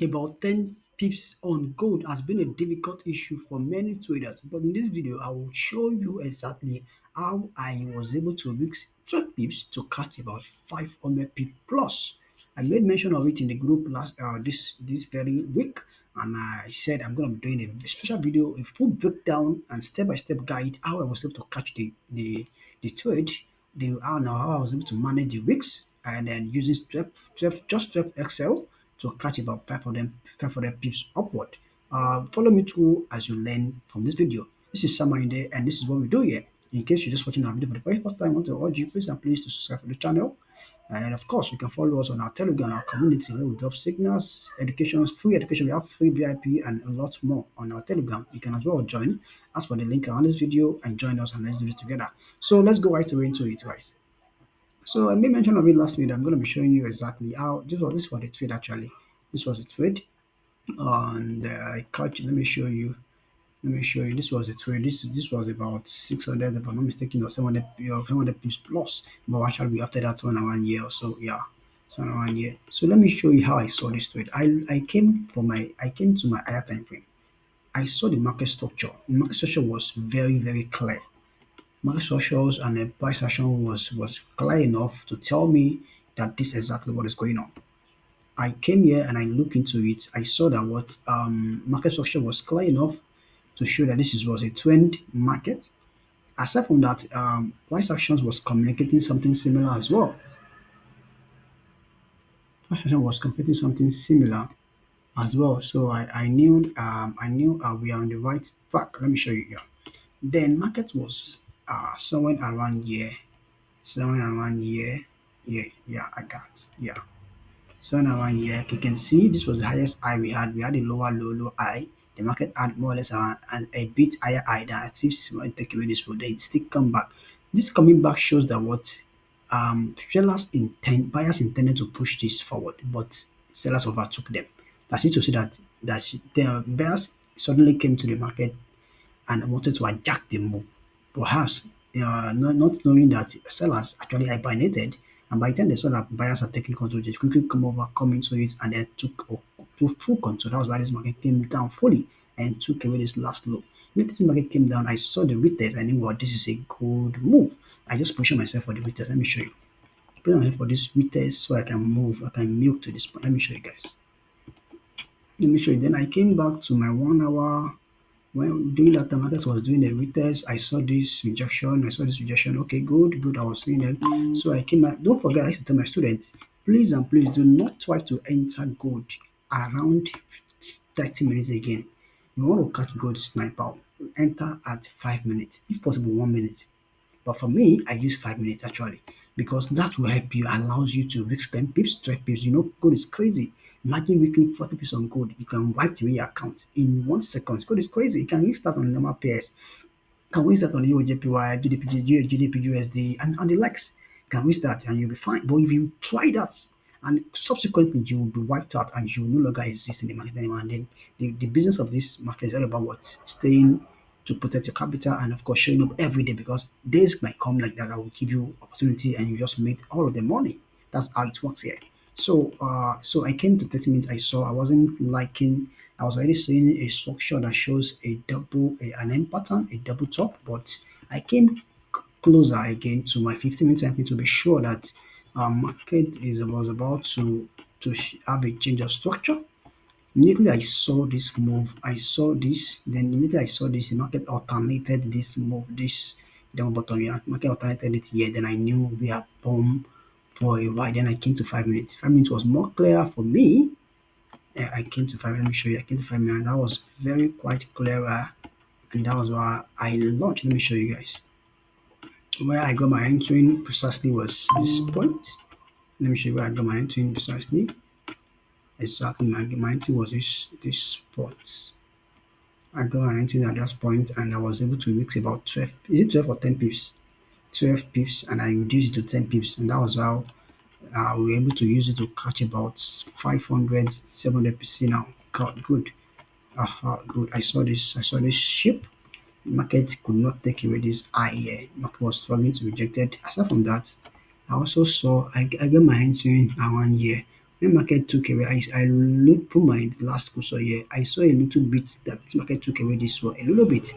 About 10 pips on gold has been a difficult issue for many traders, but in this video, I will show you exactly how I was able to reach 12 pips to catch about 500 pip plus. I made mention of it in the group last this very week, and I said I'm going to be doing a special video, a full breakdown and step-by-step guide how I was able to catch the trade, how I was able to manage the weeks, and then using 12 Excel to catch about 500 pips upward. Follow me through as you learn from this video. This is Sama in there, and this is what we do here. In case you're just watching our video for the very first time, I want to urge you, please and please to subscribe to the channel. And of course, you can follow us on our Telegram, our community where we drop signals, educations, free education. We have free VIP and a lot more on our Telegram. You can as well join. Ask for the link around this video and join us and let's do this together. So let's go right away into it, guys. So I made mention of it last week. I'm going to be showing you exactly how this was the trade actually. This was a trade, and I catch. Let me show you. Let me show you. This was a trade. This was about 600, if I'm not mistaken, or 700, 700 pips plus. But actually, we after that 1 year or so. Yeah, 1 year. So let me show you how I saw this trade. I came to my higher time frame. I saw the market structure. The market structure was very clear. Market structures and the price action was clear enough to tell me that this is exactly what is going on. I came here and I looked into it. I saw that what market structure was clear enough to show that was a trend market. Aside from that, price actions was communicating something similar as well. Price action was communicating something similar as well. So I knew we are on the right track. Let me show you here. Then market was somewhere around here, somewhere around here. Yeah, I got yeah. So now one here, you can see this was the highest high we had. We had a low high. The market had more or less a bit higher high than it seems when take away this would they still come back. This coming back shows that what buyers intended to push this forward, but sellers overtook them. That's it to see that the buyers suddenly came to the market and wanted to hijack the move. Perhaps not knowing that sellers actually hibernated, and by the time they saw that buyers are taking control, they quickly come into it, and then took full control. That was why this market came down fully and took away this last low. When this market came down, I saw the retest. I knew what this is a good move. I just positioned myself for the retest. Let me show you. Put myself for this retest so I can move. I can milk to this point. Let me show you guys. Let me show you. Then I came back to my 1 hour. When doing that, the market was doing a retest. I saw this rejection. Okay, good. I was seeing it. So I came back. Don't forget, I used to tell my students, please and please do not try to enter gold around 30 minutes again. You want to catch gold sniper, enter at 5 minutes, if possible 1 minute. But for me, I use 5 minutes actually because that will help you, allows you to reach 10 pips, 12 pips. You know, gold is crazy. Imagine making 40 pips on gold. You can wipe away your account in 1 second. Gold is crazy. You can restart on normal pairs. You can restart on EURJPY, GBPUSD, and on the likes. You can restart and you'll be fine. But if you try that and subsequently you will be wiped out and you will no longer exist in the market anymore. And then the business of this market is all about what? Staying to protect your capital and of course showing up every day because days might come like that will give you opportunity and you just make all of the money. That's how it works here. So I came to 30 minutes. I wasn't liking. I was already seeing a structure that shows an M pattern, a double top, but I came closer again to my 15 minute time frame to be sure that market was about to have a change of structure. Immediately I saw this move, I saw this, then immediately I saw this, the market alternated this move, this down bottom here, market alternated it here, then I knew we are bomb for a while. Then I came to 5 minutes. 5 minutes was more clearer for me. I came to 5 minutes, let me show you, I came to 5 minutes, and that was very quite clearer, and that was why I launched. Let me show you guys. Where I got my entering precisely was this point. Let me show you where I got my entering precisely. Exactly, my entry was this spot. I got my entry at that point and I was able to reach about 12. Is it 12 or 10 pips? 12 pips, and I reduced it to 10 pips, and that was how we were able to use it to catch about 500, 700 pips now. God, good. Good. I saw this ship. Market could not take away this high here. Market was struggling to reject it. Aside from that, I also saw I got my entry in around here when market took away, I put my last cursor here. I saw a little bit that this market took away this one a little bit.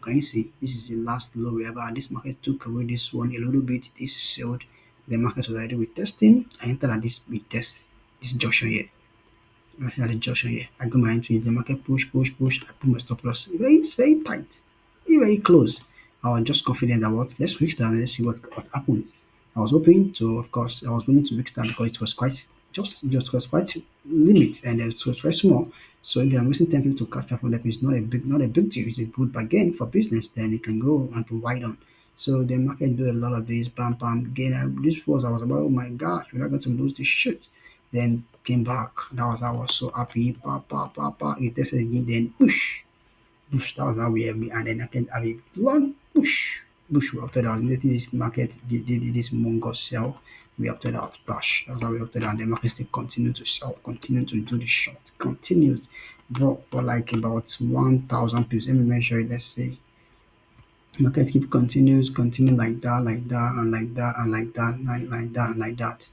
Can you see? This is the last low we ever had. This market took away this one a little bit. This sold. The market was already retesting. I entered at this retest, this junction here. I had a junction here. I got my entry. The market push. I put my stop loss. It's very tight. Very close. I was just confident that what let's fix that and let's see what happens. I was hoping to, of course, I was willing to fix that because it was quite just was quite limit and it was very small. So if I'm wasting 10 people to catch 500, it's not a big deal. It's a good bargain for business. Then it can go and can wide on. So the market do a lot of this, bam, gain. This was I was about, oh my gosh, we're not going to lose this shit. Then came back. I was so happy. It tested again. Then push. That was how we have me. And then I can have a long push. Push we opted out. Letting this market did this mongo sell. We opted out. Bash. That's how we opted out. The market still continued to sell, continued to do the short, continued drop for like about 1,000 pips. Let me measure it. Let's see. Market keep continue like that, and like that, and like that, and like that, and like that.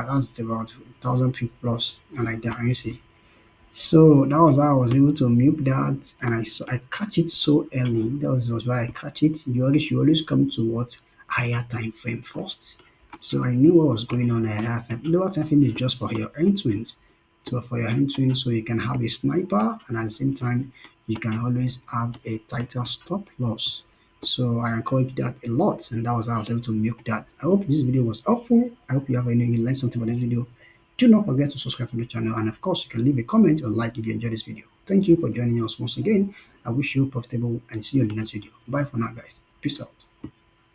That's about 1,000 pips plus, and like that. And you see. So that was how I was able to milk that, and I catch it so early. That was why I catch it. You always come to what higher time frame first. So I knew what was going on at that time. Lower time frame is just for your entries. So for your entries, so you can have a sniper, and at the same time, you can always have a tighter stop loss. So I encourage that a lot, and that was how I was able to milk that. I hope this video was helpful. I hope you learned something from this video. Do not forget to subscribe to the channel, and of course you can leave a comment or like if you enjoyed this video. Thank you for joining us once again. I wish you profitable and see you in the next video. Bye for now guys. Peace out.